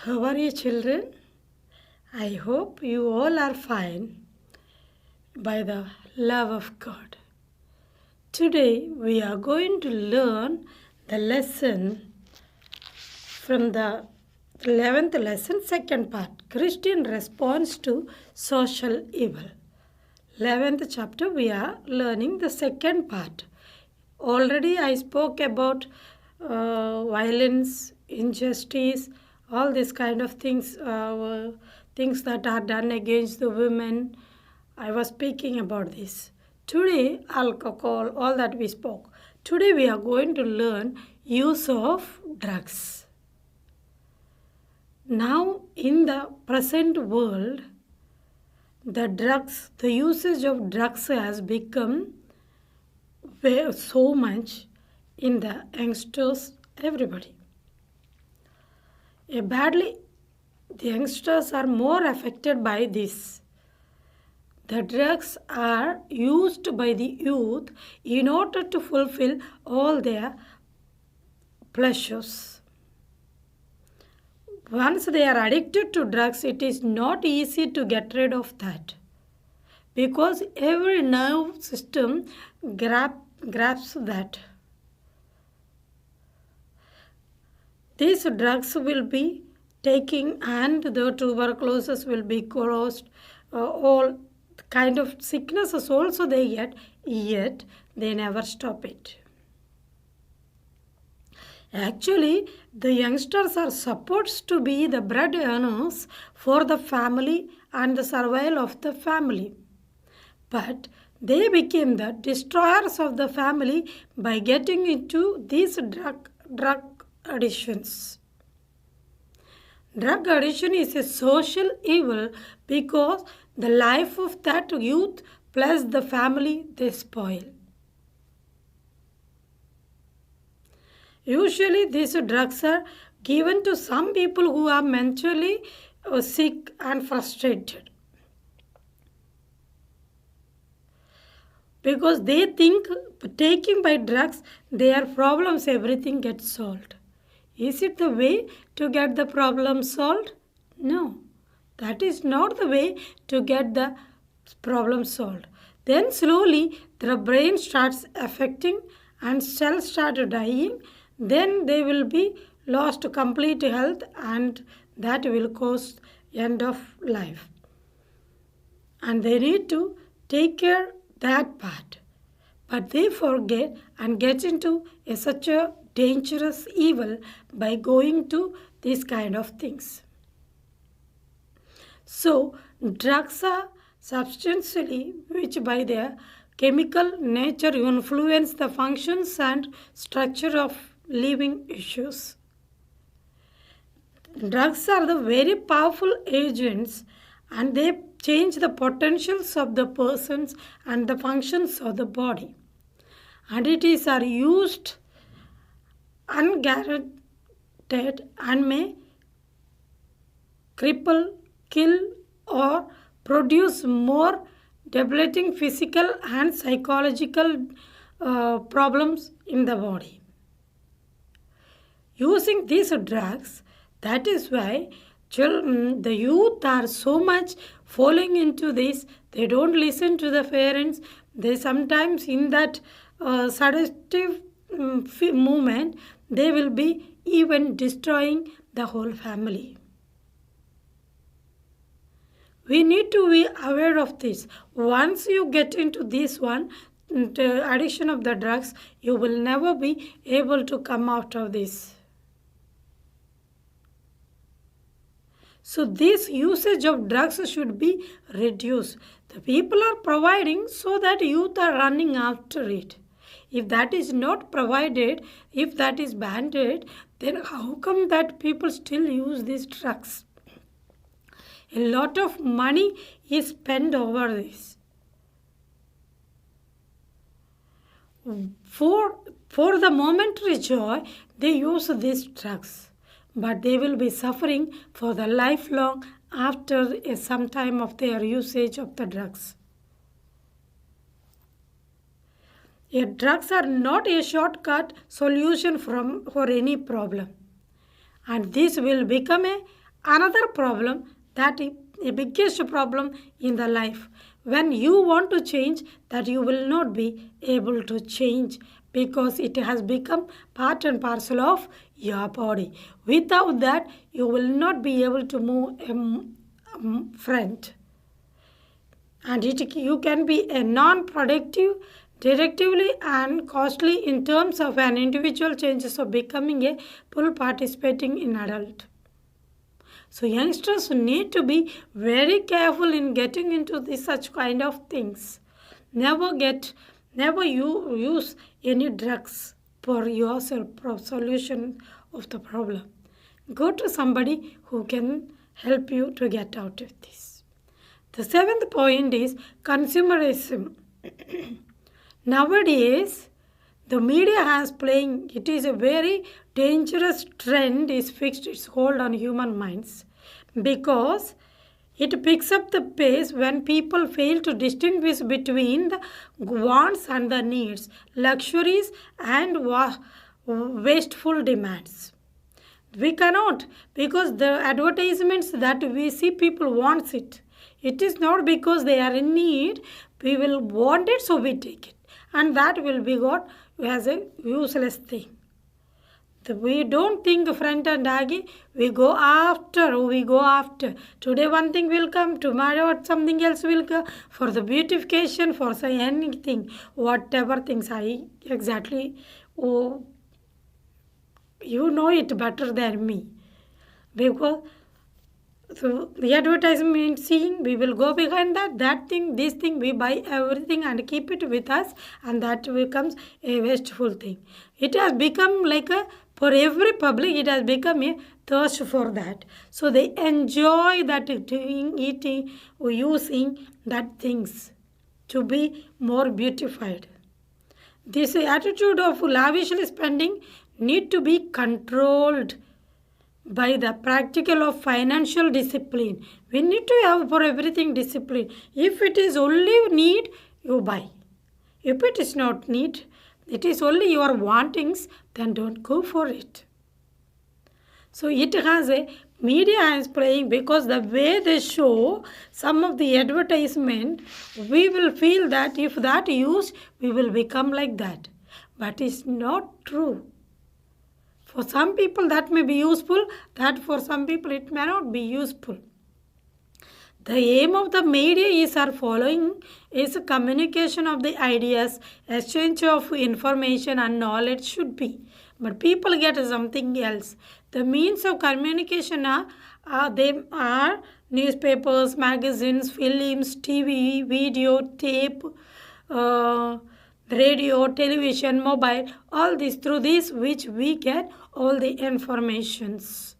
How are you, children? I hope you all are fine by the love of God. Today we are going to learn the lesson from the 11th lesson, second part, Christian response to social evil. 11th chapter we are learning the second part. Already I spoke about violence, injustice, all these kind of things, things that are done against the women. I was speaking about this. Today, alcohol, all that we spoke. Today we are going to learn use of drugs. Now, in the present world, the usage of drugs has become so much in the youngsters, everybody. The youngsters are more affected by this. The drugs are used by the youth in order to fulfill all their pleasures. Once they are addicted to drugs, it is not easy to get rid of that, because every nerve system grabs that. These drugs will be taking and the tuberculosis will be caused, all kind of sicknesses also they get, yet they never stop it. Actually, the youngsters are supposed to be the bread earners for the family and the survival of the family. But they became the destroyers of the family by getting into these drug addictions. Drug addiction is a social evil because the life of that youth plus the family they spoil. Usually these drugs are given to some people who are mentally sick and frustrated, because they think taking by drugs their problems everything gets solved. Is it the way to get the problem solved? No, that is not the way to get the problem solved. Then slowly the brain starts affecting and cells start dying. Then they will be lost complete health and that will cause end of life. And they need to take care that part. But they forget and get into such a dangerous evil by going to these kind of things. So, drugs are substantially which by their chemical nature influence the functions and structure of living issues. Drugs are the very powerful agents and they change the potentials of the persons and the functions of the body. And it is are used unguaranteed and may cripple, kill or produce more debilitating physical and psychological problems in the body. Using these drugs, that is why the youth are so much falling into this. They don't listen to the parents. They sometimes in that seductive movement, they will be even destroying the whole family. We need to be aware of this. Once you get into this one, the addiction of the drugs, you will never be able to come out of this. So this usage of drugs should be reduced. The people are providing so that youth are running after it. If that is not provided, if that is banned, then how come that people still use these drugs? A lot of money is spent over this. For the momentary joy, they use these drugs. But they will be suffering for the lifelong after some time of their usage of the drugs. Drugs are not a shortcut solution for any problem. And this will become a Another problem, that is a biggest problem in the life. When you want to change, that you will not be able to change because it has become part and parcel of your body. Without that, you will not be able to move a front. And you can be a non-productive directively and costly in terms of an individual changes of becoming a full participating in adult. So youngsters need to be very careful in getting into such kind of things. Never use any drugs for yourself for solution of the problem. Go to somebody who can help you to get out of this. The seventh point is consumerism. Nowadays, the media has playing, it is a very dangerous trend, is fixed its hold on human minds because it picks up the pace when people fail to distinguish between the wants and the needs, luxuries and wasteful demands. We cannot, because the advertisements that we see, people wants it. It is not because they are in need, we will want it, so we take it. And that will be got as a useless thing. We don't think front and aggy, we go after. Today one thing will come, tomorrow something else will come, for the beautification, for say anything, whatever things I exactly, you know it better than me. Because so the advertisement seeing, we will go behind that thing, this thing, we buy everything and keep it with us, and that becomes a wasteful thing. It has become like for every public, it has become a thirst for that. So they enjoy that eating or using that things to be more beautified. This attitude of lavishly spending need to be controlled by the practical of financial discipline. We need to have for everything discipline. If it is only need, you buy. If it is not need, it is only your wantings, then don't go for it. So it has a media is playing, because the way they show some of the advertisement, we will feel that if that used, we will become like that. But it's not true. For some people that may be useful, that for some people it may not be useful. The aim of the media is our following is communication of the ideas, exchange of information and knowledge should be. But people get something else. The means of communication are newspapers, magazines, films, TV, video, tape, radio, television, mobile, all this, through this which we get all the informations.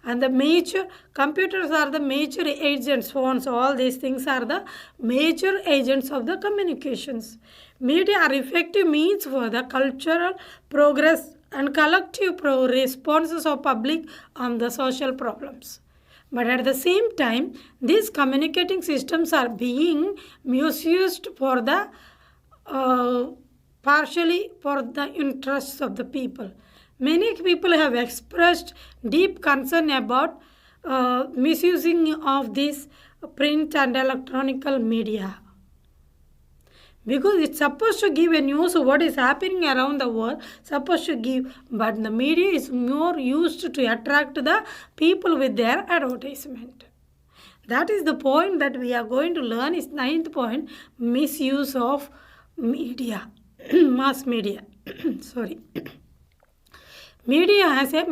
And the major computers are the major agents, phones, all these things are the major agents of the communications. Media are effective means for the cultural progress and collective responses of public on the social problems. But at the same time, these communicating systems are being misused for the partially for the interests of the people. Many people have expressed deep concern about misusing of this print and electronic media. Because it's supposed to give a news of what is happening around the world, supposed to give, but the media is more used to attract the people with their advertisement. That is the point that we are going to learn is ninth point, misuse of media, mass media. Sorry. Media has a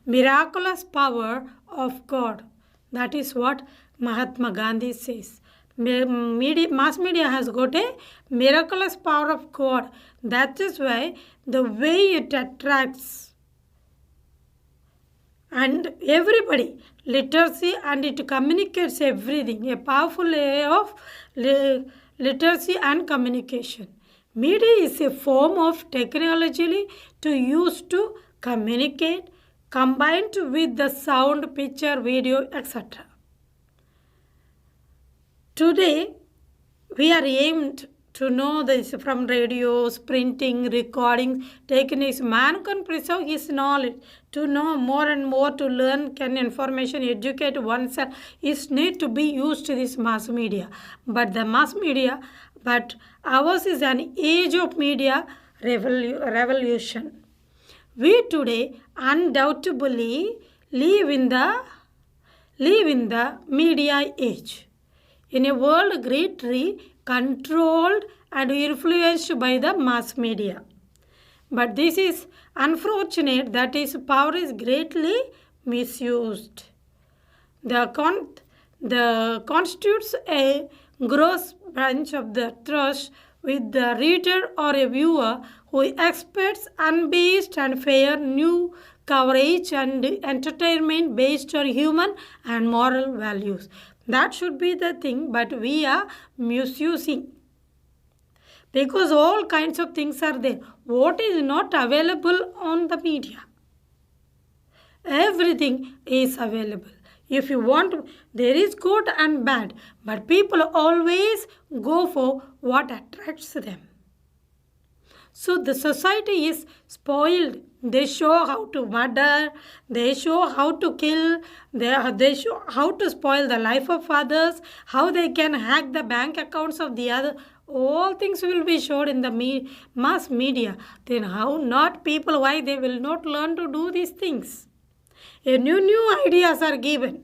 miraculous power of God. That is what Mahatma Gandhi says. Mass media has got a miraculous power of God. That is why the way it attracts and everybody, literacy, and it communicates everything. A powerful way of literacy and communication. Media is a form of technology to use to communicate, combined with the sound, picture, video, etc. Today, we are aimed to know this from radios, printing, recording, techniques. Man can preserve his knowledge. To know more and more, to learn, can information, educate oneself is need to be used to this mass media. But the mass media, but ours is an age of media revolution. We today undoubtedly live in the media age. In a world greatly controlled and influenced by the mass media. But this is unfortunate that its power is greatly misused. The constitutes a gross branch of the trust with the reader or a viewer who expects unbiased and fair new coverage and entertainment based on human and moral values. That should be the thing, but we are misusing. Because all kinds of things are there. What is not available on the media? Everything is available. If you want, there is good and bad, but people always go for what attracts them. So the society is spoiled. They show how to murder, they show how to kill, they show how to spoil the life of others, how they can hack the bank accounts of the other. All things will be showed in the mass media. Then how not people, why they will not learn to do these things? New ideas are given.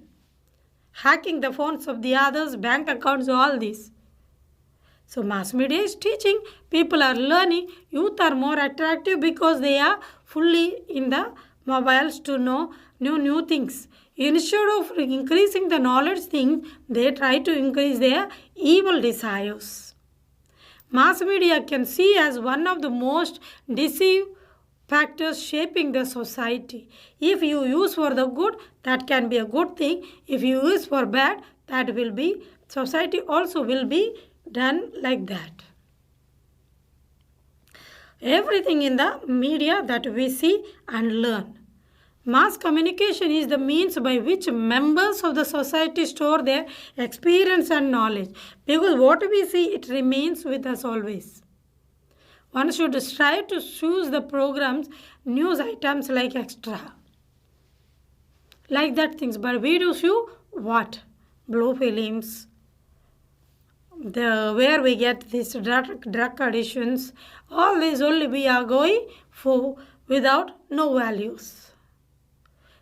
Hacking the phones of the others, bank accounts, all this. So mass media is teaching, people are learning, youth are more attractive because they are fully in the mobiles to know new things. Instead of increasing the knowledge things, they try to increase their evil desires. Mass media can see as one of the most deceive factors shaping the society. If you use for the good, that can be a good thing. If you use for bad, that will be, society also will be done like that. Everything in the media that we see and learn. Mass communication is the means by which members of the society store their experience and knowledge. Because what we see, it remains with us always. One should strive to choose the programs, news items like extra. Like that things. But we do show what? Blue films. Where we get these drug addictions. All these only we are going for without no values.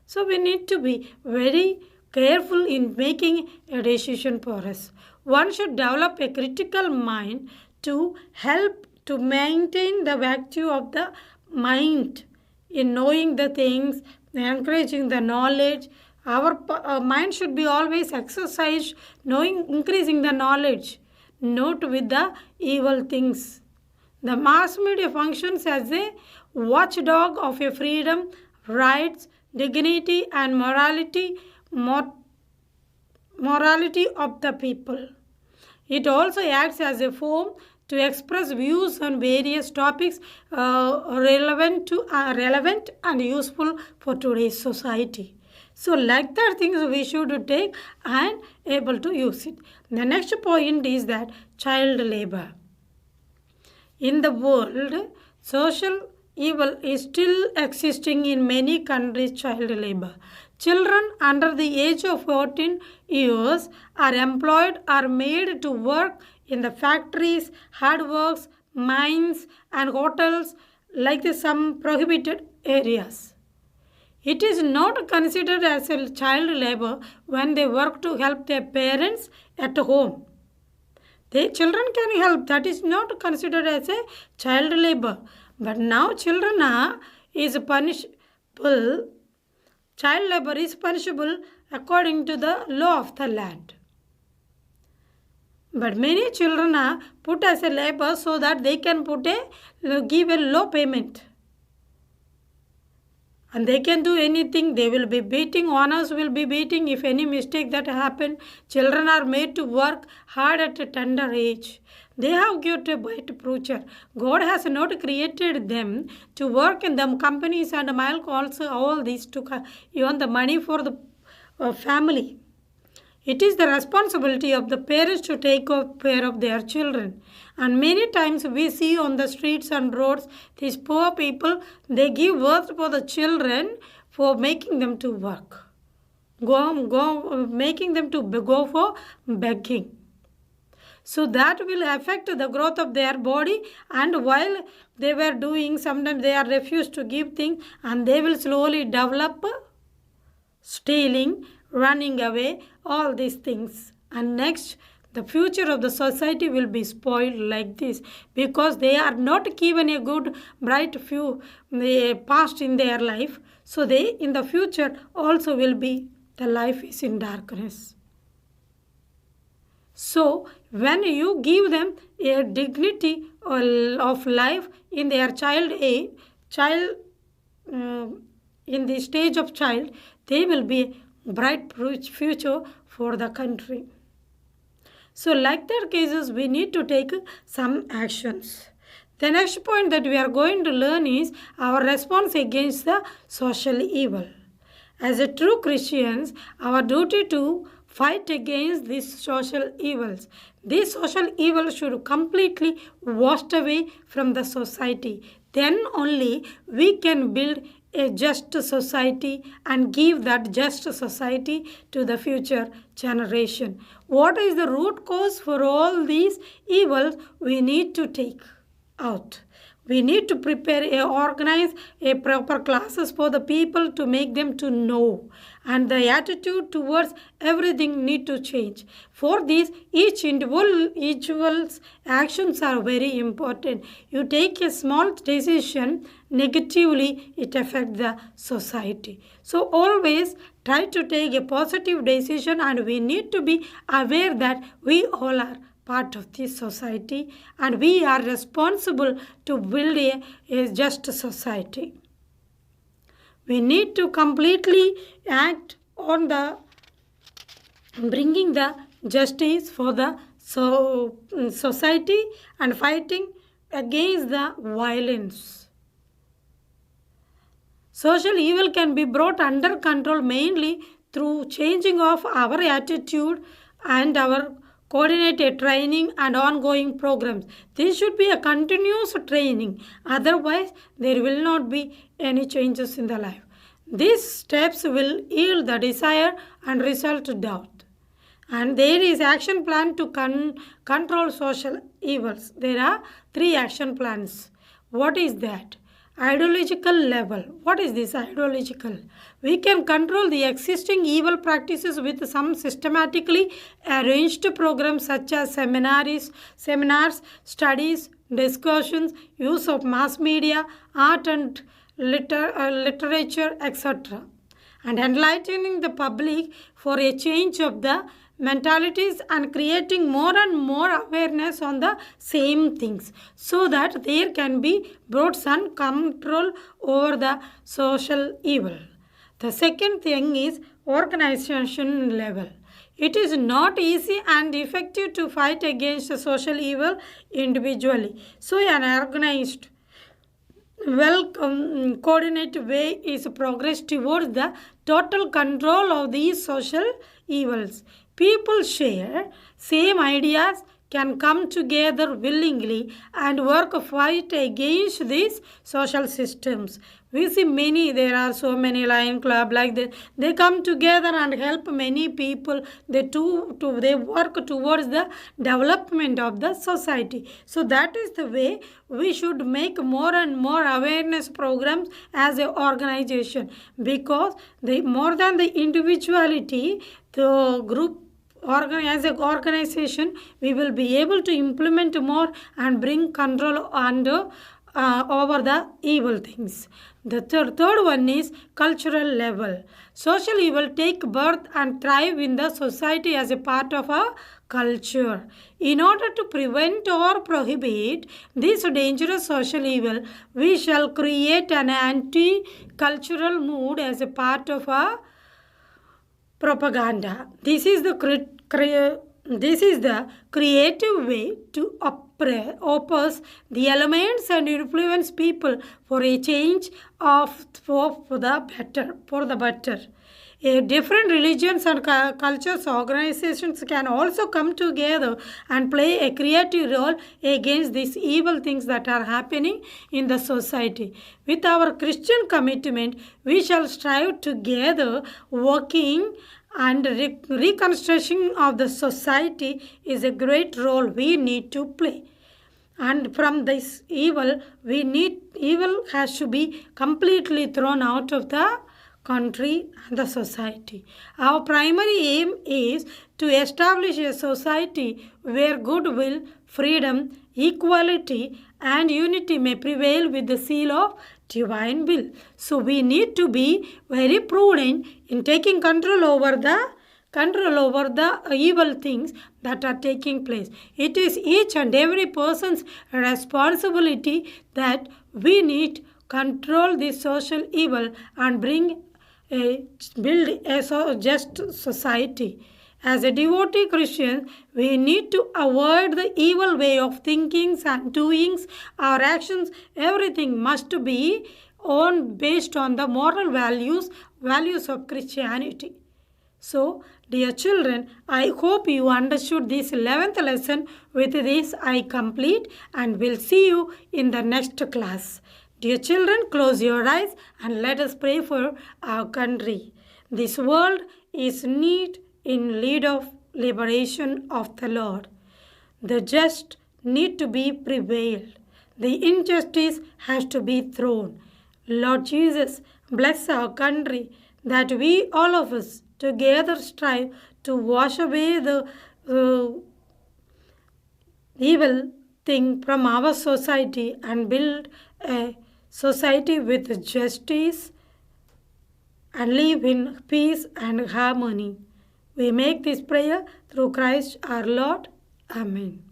So we need to be very careful in making a decision for us. One should develop a critical mind to help to maintain the virtue of the mind in knowing the things, encouraging the knowledge. Our mind should be always exercised, knowing, increasing the knowledge, not with the evil things. The mass media functions as a watchdog of a freedom, rights, dignity and morality of the people. It also acts as a forum to express views on various topics relevant and useful for today's society. So like that things we should take and able to use it. The next point is that child labor. In the world, social evil is still existing in many countries, child labor. Children under the age of 14 years are employed or made to work in the factories, hard works, mines and hotels like some prohibited areas. It is not considered as a child labor when they work to help their parents at home. The children can help. That is not considered as a child labor. But now children is punishable. Child labor is punishable according to the law of the land. But many children are put as a labor so that they can give a low payment. And they can do anything. They will be beating. Owners will be beating if any mistake that happen. Children are made to work hard at a tender age. They have got a bright future. God has not created them to work in the companies and milk also all these to earn the money for the family. It is the responsibility of the parents to take care of their children. And many times we see on the streets and roads, these poor people, they give birth for the children for making them to work. Making them to go for begging. So that will affect the growth of their body, and while they were doing, sometimes they are refused to give things, and they will slowly develop stealing, running away, all these things. And next, the future of the society will be spoiled like this, because they are not given a good, bright past in their life. So they, in the future, also will be, the life is in darkness. So when you give them a dignity of life in their in the stage of child, they will be a bright future for the country. So like that cases, we need to take some actions. The next point that we are going to learn is our response against the social evil. As a true Christians, our duty to fight against these social evils. These social evils should completely washed away from the society. Then only we can build a just society and give that just society to the future generation. What is the root cause for all these evils we need to take out? We need to organize a proper classes for the people to make them to know. And the attitude towards everything need to change. For this, each individual's actions are very important. You take a small decision, negatively it affects the society. So always try to take a positive decision, and we need to be aware that we all are part of this society, and we are responsible to build a just society. We need to completely act on the bringing the justice for the society and fighting against the violence. Social evil can be brought under control mainly through changing of our attitude and our coordinated training and ongoing programs. This should be a continuous training. Otherwise, there will not be any changes in the life. These steps will yield the desire and result doubt. And there is action plan to control social evils. There are 3 action plans. What is that? Ideological level. What is this ideological? We can control the existing evil practices with some systematically arranged programs such as seminars, studies, discussions, use of mass media, art and literature, etc. And enlightening the public for a change of the mentalities and creating more and more awareness on the same things, so that there can be brought some control over the social evil. The second thing is organization level. It is not easy and effective to fight against the social evil individually. So an organized, coordinated way is progress towards the total control of these social evils. People share same ideas, can come together willingly and fight against these social systems. We see there are so many Lion Club like that. They come together and help many people. They work towards the development of the society. So that is the way we should make more and more awareness programs as an organization, because more than the individuality, the group as an organization, we will be able to implement more and bring control over the evil things. The third one is cultural level. Social evil take birth and thrive in the society as a part of a culture. In order to prevent or prohibit this dangerous social evil, we shall create an anti-cultural mood as a part of a propaganda. This is the creative way to oppose the elements and influence people for a change for the better. Different religions and cultures organizations can also come together and play a creative role against these evil things that are happening in the society. With our Christian commitment, we shall strive together, working and reconstruction of the society is a great role we need to play. And from this evil, evil has to be completely thrown out of the country and the society. Our primary aim is to establish a society where goodwill, freedom, equality, and unity may prevail with the seal of divine will. So we need to be very prudent in taking control over the evil things that are taking place. It is each and every person's responsibility that we need control the social evil and build a just society. As a devotee Christian, we need to avoid the evil way of thinkings and doings, our actions. Everything must be based on the moral values of Christianity. So, dear children, I hope you understood this 11th lesson. With this, I complete and will see you in the next class. Dear children, close your eyes and let us pray for our country. This world is in need of liberation of the Lord. The just need to be prevailed. The injustice has to be thrown. Lord Jesus, bless our country that we, all of us, together strive to wash away the evil thing from our society and build a society with justice and live in peace and harmony. We make this prayer through Christ our Lord. Amen.